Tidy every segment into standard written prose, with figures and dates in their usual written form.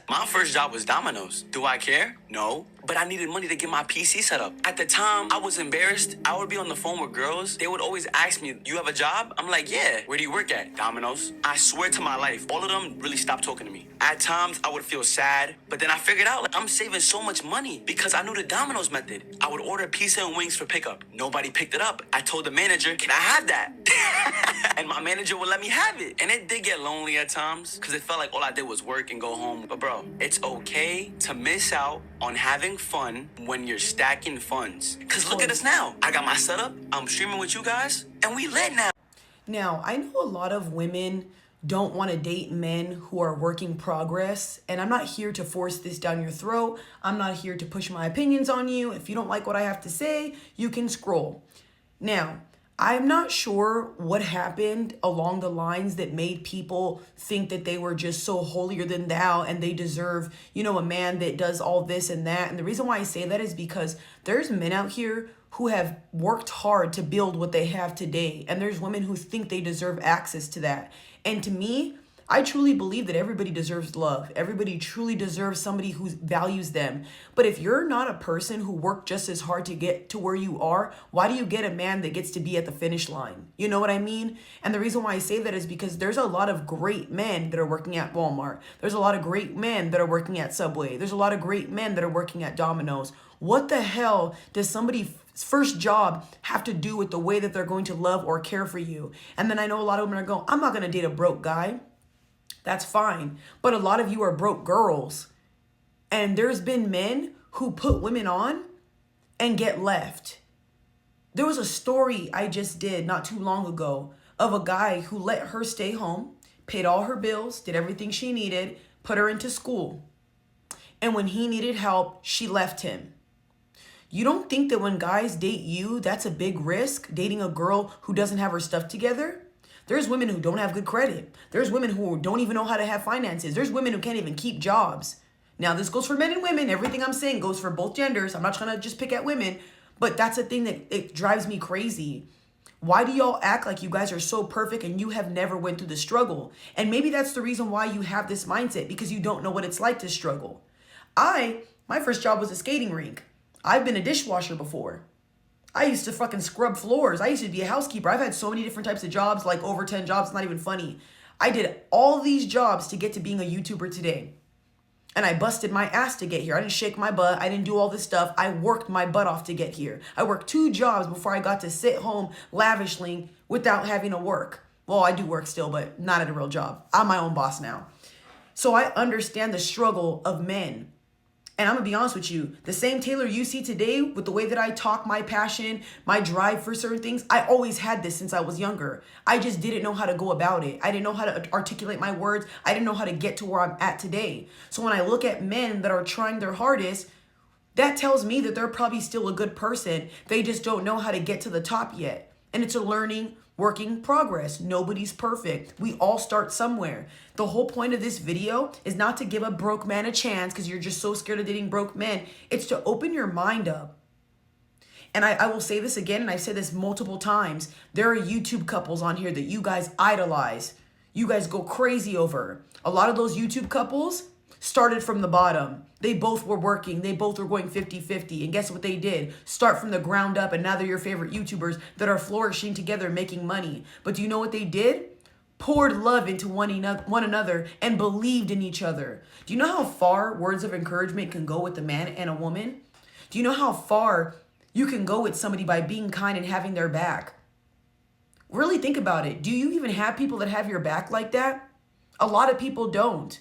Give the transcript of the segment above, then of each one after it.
My first job was Domino's. Do I care? No. But I needed money to get my PC set up. At the time, I was embarrassed. I would be on the phone with girls. They would always ask me, "You have a job?" I'm like, "Yeah." "Where do you work at?" "Domino's." I swear to my life, all of them really stopped talking to me. At times, I would feel sad, but then I figured out like I'm saving so much money because I knew the Domino's method. I would order pizza and wings for pickup. Nobody picked it up. I told the manager, "Can I have that?" And my manager would let me have it. And it did get lonely at times because it felt like all I did was work and go home. But bro, it's okay to miss out on having fun when you're stacking funds. Because look at us now. I got my setup, I'm streaming with you guys, and we lit now. Now, I know a lot of women don't want to date men who are work in progress, and I'm not here to force this down your throat. I'm not here to push my opinions on you. If you don't like what I have to say, you can scroll. Now, I'm not sure what happened along the lines that made people think that they were just so holier than thou and they deserve, a man that does all this and that. And the reason why I say that is because there's men out here who have worked hard to build what they have today. And there's women who think they deserve access to that. And to me, I truly believe that everybody deserves love. Everybody truly deserves somebody who values them. But if you're not a person who worked just as hard to get to where you are, why do you get a man that gets to be at the finish line? You know what I mean? And the reason why I say that is because there's a lot of great men that are working at Walmart. There's a lot of great men that are working at Subway. There's a lot of great men that are working at Domino's. What the hell does somebody's first job have to do with the way that they're going to love or care for you? And then I know a lot of women are going, I'm not going to date a broke guy. That's fine. But a lot of you are broke girls. And there's been men who put women on and get left. There was a story I just did not too long ago of a guy who let her stay home, paid all her bills, did everything she needed, put her into school. And when he needed help, she left him. You don't think that when guys date you, that's a big risk, dating a girl who doesn't have her stuff together? There's women who don't have good credit. There's women who don't even know how to have finances. There's women who can't even keep jobs. Now, this goes for men and women. Everything I'm saying goes for both genders. I'm not trying to just pick at women, but that's a thing that it drives me crazy. Why do y'all act like you guys are so perfect and you have never went through the struggle? And maybe that's the reason why you have this mindset, because you don't know what it's like to struggle. My first job was a skating rink. I've been a dishwasher before. I used to fucking scrub floors. I used to be a housekeeper. I've had so many different types of jobs, like over 10 jobs. It's not even funny. I did all these jobs to get to being a YouTuber today. And I busted my ass to get here. I didn't shake my butt. I didn't do all this stuff. I worked my butt off to get here. I worked 2 jobs before I got to sit home lavishly without having to work. Well, I do work still, but not at a real job. I'm my own boss now. So I understand the struggle of men. And I'm going to be honest with you, the same Taylor you see today with the way that I talk, my passion, my drive for certain things, I always had this since I was younger. I just didn't know how to go about it. I didn't know how to articulate my words. I didn't know how to get to where I'm at today. So when I look at men that are trying their hardest, that tells me that they're probably still a good person. They just don't know how to get to the top yet. And it's a learning, working progress. Nobody's perfect. We all start somewhere. The whole point of this video is not to give a broke man a chance because you're just so scared of dating broke men. It's to open your mind up. And I will say this again, and I've said this multiple times. There are YouTube couples on here that you guys idolize. You guys go crazy over. A lot of those YouTube couples started from the bottom. They both were working. They both were going 50-50. And guess what they did? Start from the ground up. And now they're your favorite YouTubers that are flourishing together, making money. But do you know what they did? Poured love into one another and believed in each other. Do you know how far words of encouragement can go with a man and a woman? Do you know how far you can go with somebody by being kind and having their back? Really think about it. Do you even have people that have your back like that? A lot of people don't.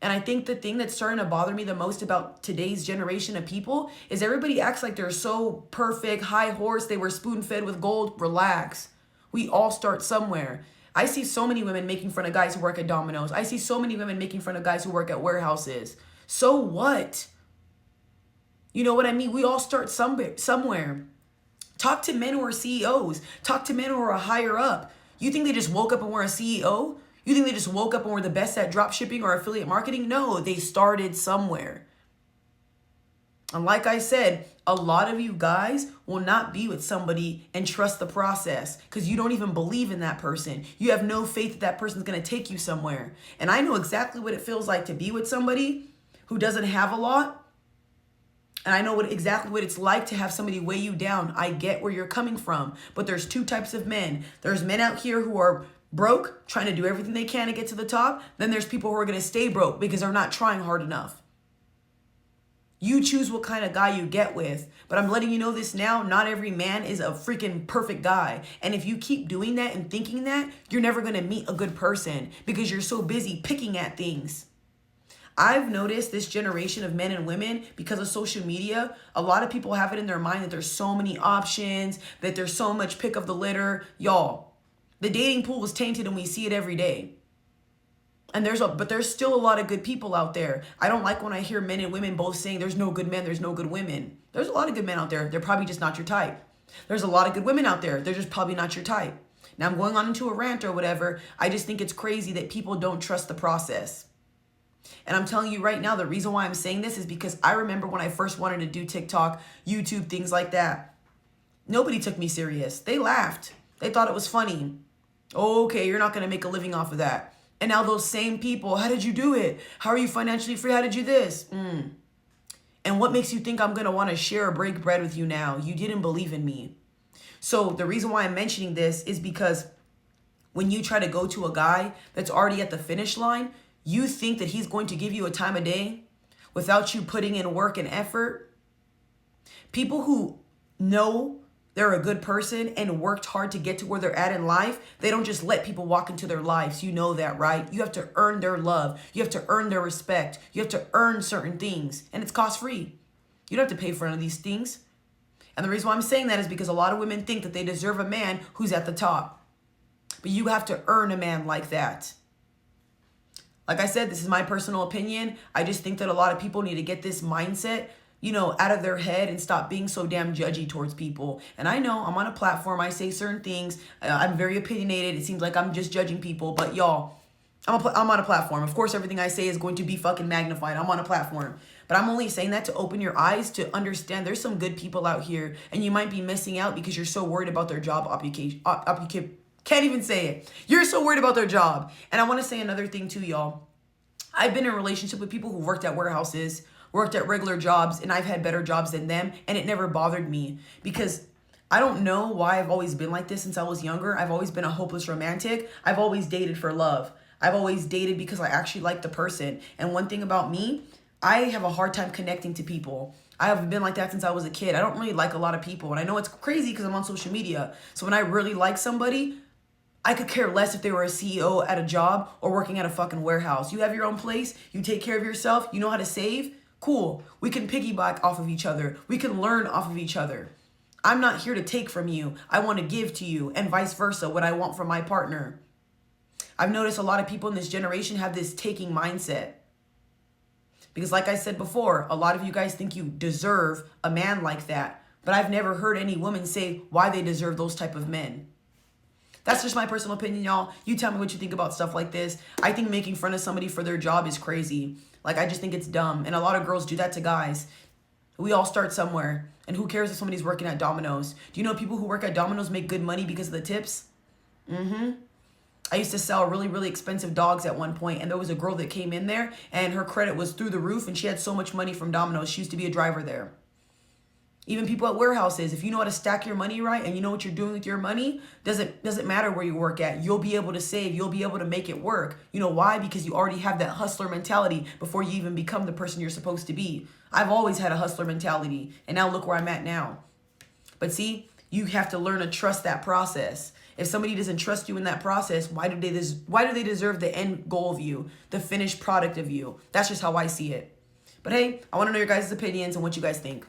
And I think the thing that's starting to bother me the most about today's generation of people is everybody acts like they're so perfect, high horse, they were spoon-fed with gold. Relax. We all start somewhere. I see so many women making fun of guys who work at Domino's. I see so many women making fun of guys who work at warehouses. So what? You know what I mean? We all start somewhere. Talk to men who are CEOs. Talk to men who are higher up. You think they just woke up and were a CEO? You think they just woke up and were the best at drop shipping or affiliate marketing? No, they started somewhere. And like I said, a lot of you guys will not be with somebody and trust the process because you don't even believe in that person. You have no faith that that person's going to take you somewhere. And I know exactly what it feels like to be with somebody who doesn't have a lot. And I know exactly what it's like to have somebody weigh you down. I get where you're coming from. But there's two types of men. There's men out here who are broke, trying to do everything they can to get to the top. Then there's people who are going to stay broke because they're not trying hard enough. You choose what kind of guy you get with. But I'm letting you know this now. Not every man is a freaking perfect guy. And if you keep doing that and thinking that, you're never going to meet a good person because you're so busy picking at things. I've noticed this generation of men and women, because of social media, a lot of people have it in their mind that there's so many options, that there's so much pick of the litter. Y'all, the dating pool is tainted and we see it every day. And but there's still a lot of good people out there. I don't like when I hear men and women both saying there's no good men, there's no good women. There's a lot of good men out there. They're probably just not your type. There's a lot of good women out there. They're just probably not your type. Now I'm going on into a rant or whatever. I just think it's crazy that people don't trust the process. And I'm telling you right now, the reason why I'm saying this is because I remember when I first wanted to do TikTok, YouTube, things like that. Nobody took me serious. They laughed. They thought it was funny. Oh, okay, you're not going to make a living off of that. And now those same people, how did you do it? How are you financially free? How did you this? And what makes you think I'm going to want to share or break bread with you now? You didn't believe in me. So the reason why I'm mentioning this is because when you try to go to a guy that's already at the finish line, you think that he's going to give you a time of day without you putting in work and effort. People who know they're a good person and worked hard to get to where they're at in life, they don't just let people walk into their lives. You know that, right? You have to earn their love. You have to earn their respect. You have to earn certain things. And it's cost-free. You don't have to pay for any of these things. And the reason why I'm saying that is because a lot of women think that they deserve a man who's at the top. But you have to earn a man like that. Like I said, this is my personal opinion. I just think that a lot of people need to get this mindset, out of their head and stop being so damn judgy towards people. And I know I'm on a platform. I say certain things. I'm very opinionated. It seems like I'm just judging people. But y'all, I'm on a platform. Of course, everything I say is going to be fucking magnified. I'm on a platform. But I'm only saying that to open your eyes to understand there's some good people out here. And you might be missing out because you're so worried about their job application. Can't even say it. You're so worried about their job. And I want to say another thing too, y'all. I've been in a relationship with people who worked at warehouses, worked at regular jobs, and I've had better jobs than them, and it never bothered me because I don't know why I've always been like this since I was younger. I've always been a hopeless romantic. I've always dated for love. I've always dated because I actually like the person. And one thing about me, I have a hard time connecting to people. I have been like that since I was a kid. I don't really like a lot of people. And I know it's crazy because I'm on social media. So when I really like somebody, I could care less if they were a CEO at a job or working at a fucking warehouse. You have your own place. You take care of yourself. You know how to save. Cool. We can piggyback off of each other. We can learn off of each other. I'm not here to take from you. I want to give to you, and vice versa, what I want from my partner. I've noticed a lot of people in this generation have this taking mindset. Because like I said before, a lot of you guys think you deserve a man like that. But I've never heard any woman say why they deserve those type of men. That's just my personal opinion, y'all. You tell me what you think about stuff like this. I think making fun of somebody for their job is crazy. Like, I just think it's dumb. And a lot of girls do that to guys. We all start somewhere. And who cares if somebody's working at Domino's? Do you know people who work at Domino's make good money because of the tips? I used to sell really, really expensive dogs at one point, and there was a girl that came in there, and her credit was through the roof, and she had so much money from Domino's. She used to be a driver there. Even people at warehouses, if you know how to stack your money right and you know what you're doing with your money, doesn't matter where you work at. You'll be able to save. You'll be able to make it work. You know why? Because you already have that hustler mentality before you even become the person you're supposed to be. I've always had a hustler mentality, and now look where I'm at now. But see, you have to learn to trust that process. If somebody doesn't trust you in that process, why do they deserve the end goal of you, the finished product of you? That's just how I see it. But hey, I want to know your guys' opinions and what you guys think.